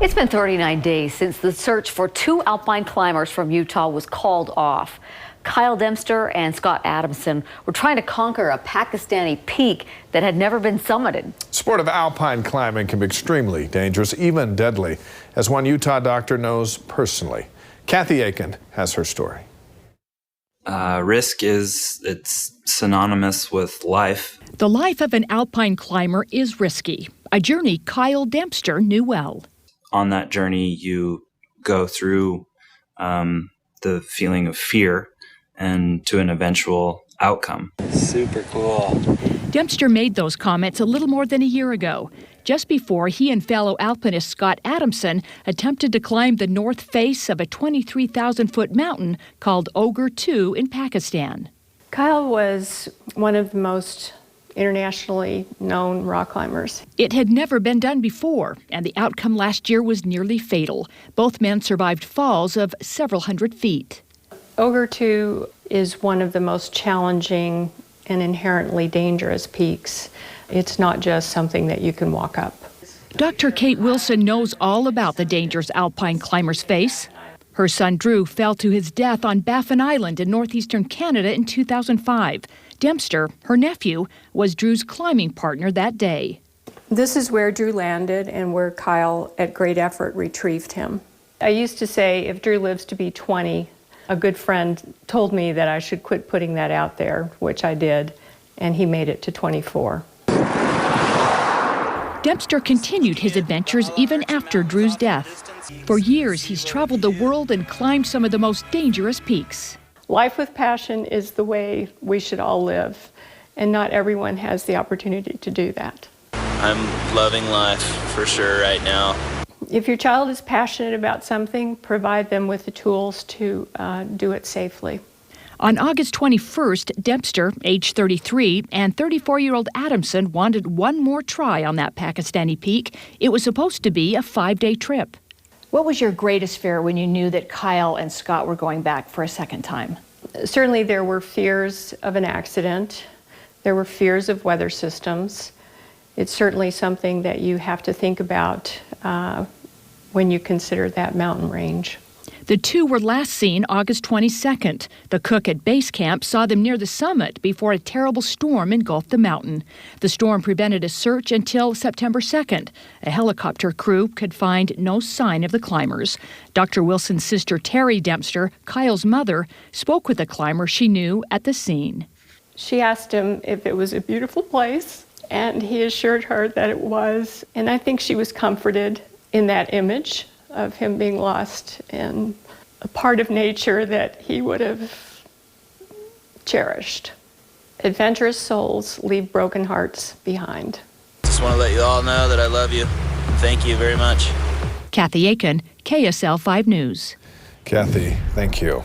It's been 39 days since the search for two alpine climbers from Utah was called off. Kyle Dempster and Scott Adamson were trying to conquer a Pakistani peak that had never been summited. Sport of alpine climbing can be extremely dangerous, even deadly, as one Utah doctor knows personally. Kathy Aiken has her story. Risk it's synonymous with life. The life of an alpine climber is risky, a journey Kyle Dempster knew well. On that journey, you go through the feeling of fear and to an eventual outcome. Super cool. Dempster made those comments a little more than a year ago, just before he and fellow alpinist Scott Adamson attempted to climb the north face of a 23,000-foot mountain called Ogre 2 in Pakistan. Kyle was one of the most internationally known rock climbers. It had never been done before, and the outcome last year was nearly fatal. Both men survived falls of several hundred feet. Ogre 2 is one of the most challenging and inherently dangerous peaks. It's not just something that you can walk up. Dr. Kate Wilson knows all about the dangers alpine climbers face. Her son Drew fell to his death on Baffin Island in northeastern Canada in 2005. Dempster, her nephew, was Drew's climbing partner that day. This is where Drew landed and where Kyle, at great effort, retrieved him. I used to say, if Drew lives to be 20, a good friend told me that I should quit putting that out there, which I did, and he made it to 24. Dempster continued his adventures even after Drew's death. For years, he's traveled the world and climbed some of the most dangerous peaks. Life with passion is the way we should all live, and not everyone has the opportunity to do that. I'm loving life for sure right now. If your child is passionate about something, provide them with the tools to do it safely. On August 21st, Dempster, age 33, and 34-year-old Adamson wanted one more try on that Pakistani peak. It was supposed to be a 5-day trip. What was your greatest fear when you knew that Kyle and Scott were going back for a second time? Certainly there were fears of an accident. There were fears of weather systems. It's certainly something that you have to think about when you consider that mountain range. The two were last seen August 22nd. The cook at base camp saw them near the summit before a terrible storm engulfed the mountain. The storm prevented a search until September 2nd. A helicopter crew could find no sign of the climbers. Dr. Wilson's sister Terry Dempster, Kyle's mother, spoke with the climber she knew at the scene. She asked him if it was a beautiful place, and he assured her that it was. And I think she was comforted in that image of him being lost in a part of nature that he would have cherished. Adventurous souls leave broken hearts behind. Just want to let you all know that I love you. Thank you very much. Kathy Aiken, KSL 5 News. Kathy, thank you.